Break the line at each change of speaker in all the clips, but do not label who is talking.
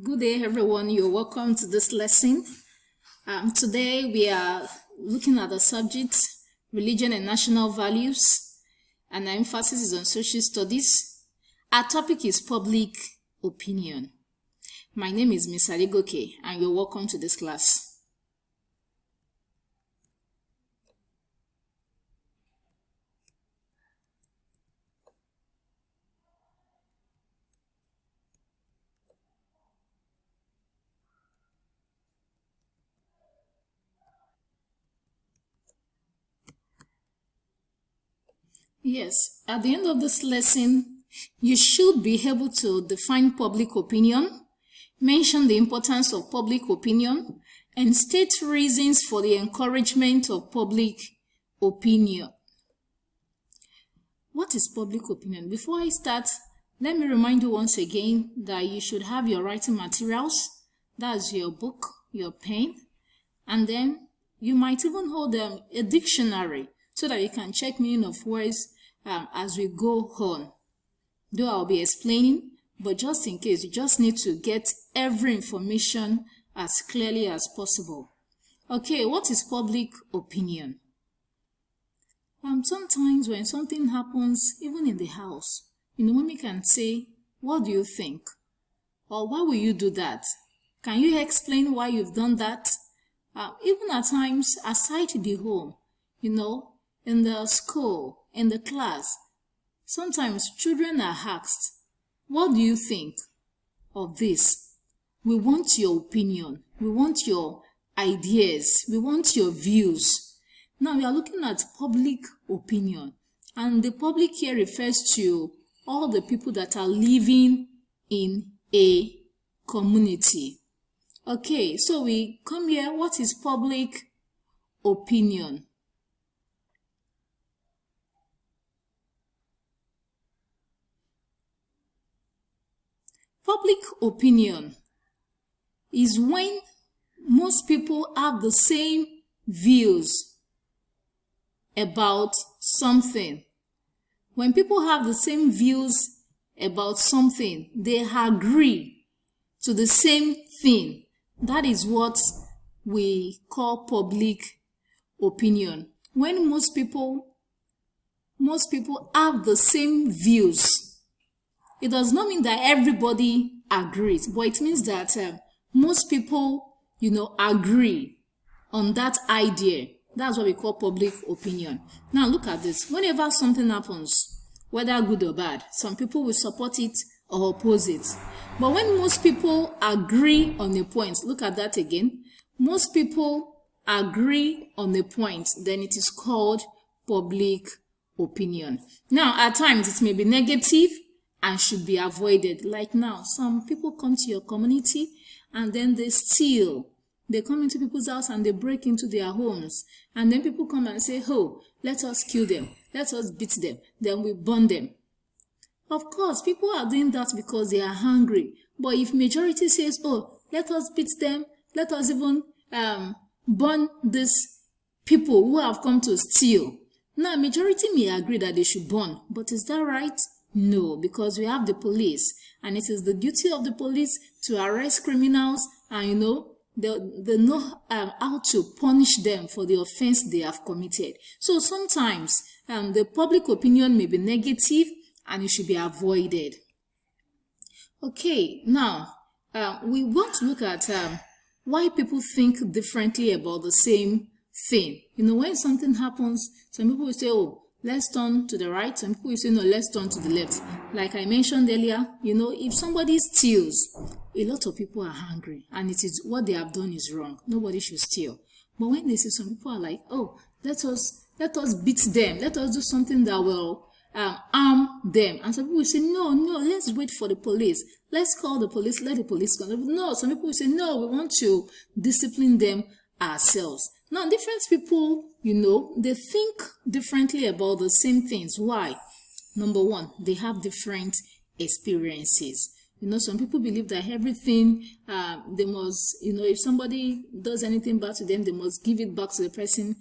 Good day, everyone. You're welcome to this lesson. Today we are looking at the subject religion and national values, and our emphasis is on social studies. Our topic is public opinion. My name is Ms. Aligoke, and you're welcome to this class. Yes, at the end of this lesson, you should be able to define public opinion, mention the importance of public opinion, and state reasons for the encouragement of public opinion. What is public opinion? Before I start, let me remind you once again that you should have your writing materials. That's your book, your pen, and then you might even hold a dictionary so that you can check meaning of words as we go on. Though I'll be explaining, but just in case, you just need to get every information as clearly as possible. Okay, what is public opinion? Sometimes when something happens, even in the house, women can say, "What do you think?" Or "Why will you do that? Can you explain why you've done that?" Even at times, aside the home, in the school, in the class, sometimes children are asked, "What do you think of this?" We want your opinion. We want your ideas. We want your views. Now we are looking at public opinion, and the public here refers to all the people that are living in a community. Okay, so we come here. What is public opinion? Public opinion is when most people have the same views about something. When people have the same views about something, they agree to the same thing. That is what we call public opinion. When most people have the same views, it does not mean that everybody agrees, but it means that most people, agree on that idea. That's what we call public opinion. Now look at this. Whenever something happens, whether good or bad, some people will support it or oppose it. But when most people agree on a point, look at that again. Most people agree on a point, then it is called public opinion. Now, at times it may be negative and should be avoided. Like now, some people come to your community and then they steal. They come into people's house and they break into their homes. And then people come and say, "Oh, let us kill them. Let us beat them. Then we burn them." Of course, people are doing that because they are hungry. But if majority says, "Oh, let us beat them. Let us even burn these people who have come to steal." Now, majority may agree that they should burn. But is that right? No, because we have the police. And it is the duty of the police to arrest criminals and, they know how to punish them for the offense they have committed. So sometimes the public opinion may be negative and it should be avoided. Okay, now we want to look at why people think differently about the same thing. When something happens, some people will say, "Oh, let's turn to the right." Some people will say, "No, let's turn to the left." Like I mentioned earlier, if somebody steals, a lot of people are angry and it is what they have done is wrong. Nobody should steal. But when they see, some people are like, "Oh, let us beat them. Let us do something that will harm them." And some people will say, no, let's wait for the police. Let's call the police. Let the police come. No, some people will say, "No, we want to discipline them ourselves." Now, different people, they think differently about the same things. Why? Number one, they have different experiences. Some people believe that everything, they must, if somebody does anything bad to them, they must give it back to the person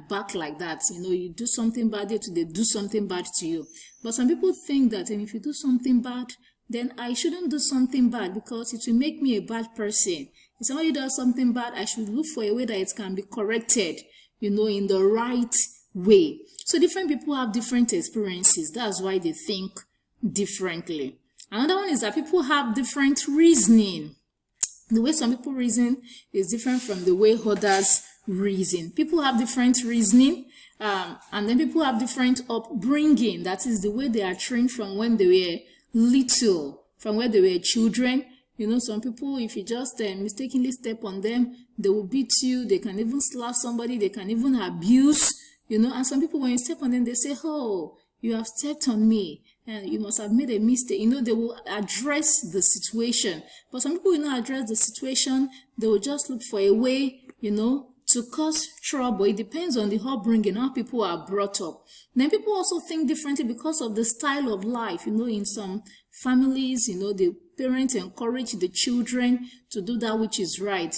back like that. You do something bad, they do something bad to you. But some people think that if you do something bad, then I shouldn't do something bad because it will make me a bad person. If somebody does something bad, I should look for a way that it can be corrected, in the right way. So different people have different experiences. That's why they think differently. Another one is that people have different reasoning. The way some people reason is different from the way others reason. People have different reasoning, and then people have different upbringing. That is the way they are trained from when they were little, from when they were children. Some people, if you just mistakenly step on them, they will beat you. They can even slap somebody. They can even abuse, and some people, when you step on them, they say, oh, you have stepped on me and you must have made a mistake. They will address the situation. But some people will not address the situation. They will just look for a way, to cause trouble. It depends on the upbringing, how people are brought up. Then people also think differently because of the style of life. In some families, the parents encourage the children to do that which is right.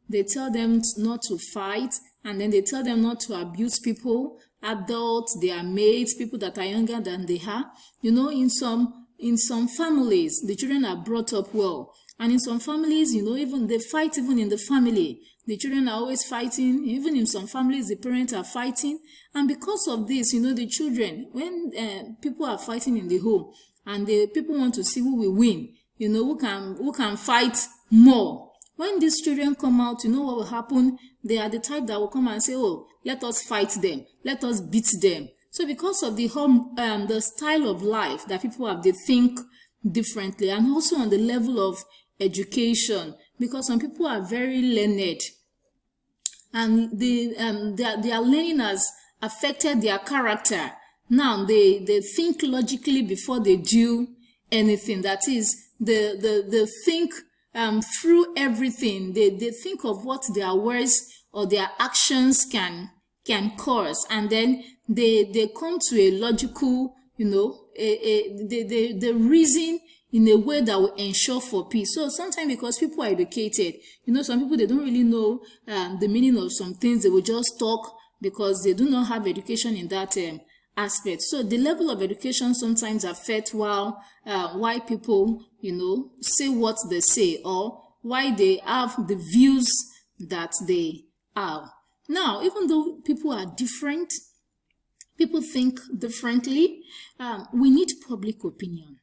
They tell them not to fight, and then they tell them not to abuse people, adults, their mates, people that are younger than they are. In some families, the children are brought up well. And in some families, even they fight even in the family. The children are always fighting. Even in some families, the parents are fighting. And because of this, the children, when people are fighting in the home, and the people want to see who will win, who can fight more. When these children come out, what will happen? They are the type that will come and say, oh, let us fight them. Let us beat them. So because of the style of life that people have, they think differently. And also on the level of education, because some people are very learned, and their learning has affected their character. Now they think logically before they do anything. That is, they think through everything. They think of what their words or their actions can cause, and then they come to a logical, they reason in a way that will ensure for peace. So sometimes, because people are educated, some people, they don't really know the meaning of some things. They will just talk because they do not have education in that aspect. So the level of education sometimes affects why people, say what they say, or why they have the views that they have. Now, even though people are different, people think differently, we need public opinion.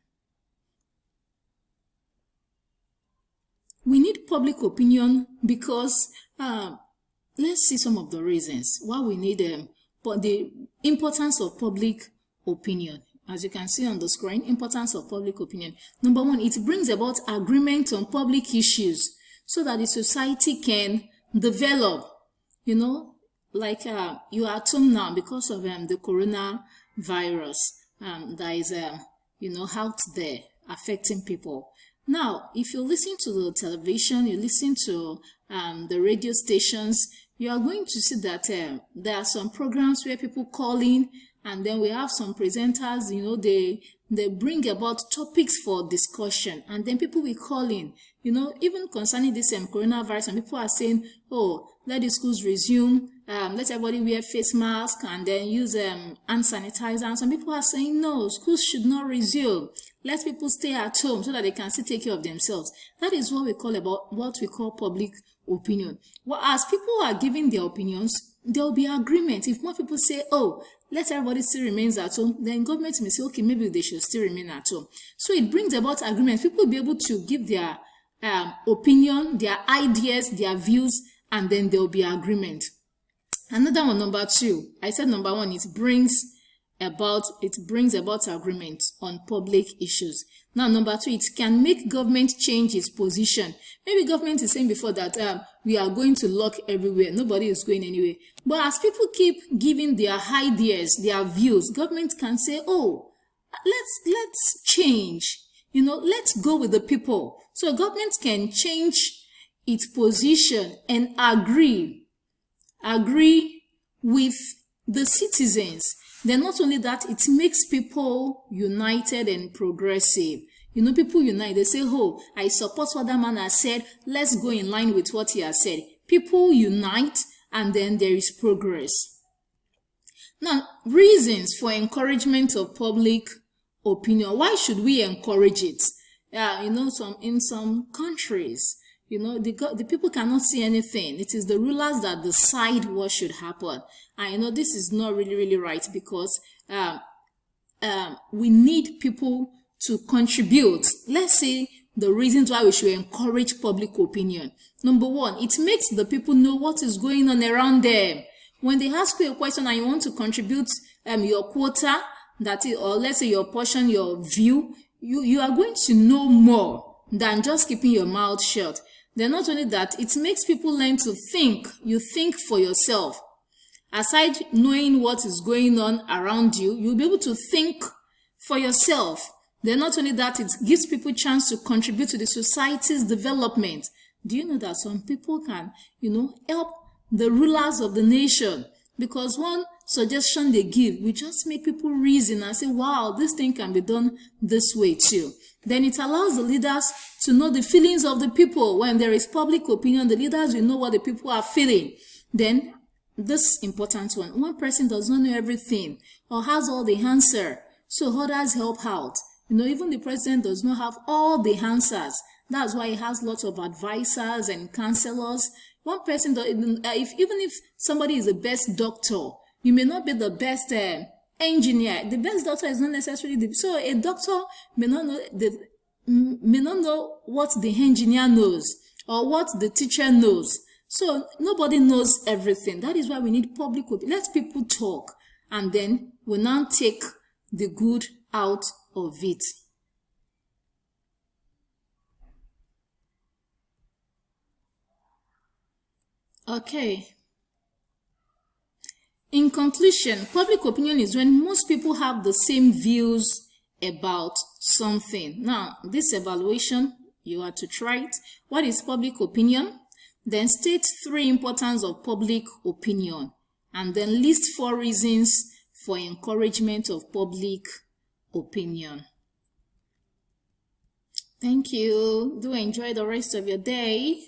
We need public opinion because, let's see some of the reasons why we need but the importance of public opinion. As you can see on the screen, importance of public opinion. Number one, it brings about agreement on public issues so that the society can develop. Like you are at home now because of the coronavirus that is, out there affecting people. Now, if you listen to the television, you listen to the radio stations, you are going to see that there are some programs where people call in, and then we have some presenters, they bring about topics for discussion, and then people will call in, even concerning this coronavirus, and people are saying, oh, let the schools resume, let everybody wear face mask, and then use hand sanitizer. And some people are saying, no, schools should not resume. Let people stay at home so that they can still take care of themselves. That is what we call public opinion. Well, as people are giving their opinions, there will be agreement. If more people say, oh, let everybody still remain at home, then government may say, okay, maybe they should still remain at home. So it brings about agreement. People will be able to give their opinion, their ideas, their views, and then there will be agreement. Another one, number two. I said number one, it brings about agreement on public issues. Now, number two, it can make government change its position. Maybe government is saying before that we are going to lock everywhere. Nobody is going anywhere. But as people keep giving their ideas, their views, government can say, oh, let's change. Let's go with the people. So government can change its position and agree with the citizens. Then not only that, it makes people united and progressive. People unite. They say, oh, I support what that man has said. Let's go in line with what he has said. People unite, and then there is progress. Now, reasons for encouragement of public opinion. Why should we encourage it? in some countries, the people cannot see anything. It is the rulers that decide what should happen. And this is not really, really right, because we need people to contribute. Let's say the reasons why we should encourage public opinion. Number one, it makes the people know what is going on around them. When they ask you a question and you want to contribute your quota, or let's say your portion, your view, you are going to know more than just keeping your mouth shut. Then not only that, it makes people learn to think. You think for yourself. Aside knowing what is going on around you, you'll be able to think for yourself. Then not only that, it gives people a chance to contribute to the society's development. Do you know that some people can, help the rulers of the nation? Because one suggestion they give will just make people reason and say, wow, this thing can be done this way too. Then it allows the leaders to know the feelings of the people. When there is public opinion, the leaders will know what the people are feeling. Then this important one person does not know everything or has all the answer, so others help out. Even the president does not have all the answers. That's why he has lots of advisors and counselors. One person, even if somebody is the best doctor, you may not be the best engineer. The best doctor is not necessarily so a doctor may not know what the engineer knows or what the teacher knows. So nobody knows everything. That is why we need public opinion. Let people talk, and then we'll now take the good out of it. Okay. In conclusion, public opinion is when most people have the same views about something. Now, this evaluation, you are to try it. What is public opinion? Then state 3 importance of public opinion, and then list 4 reasons for encouragement of public opinion. Thank you. Do enjoy the rest of your day.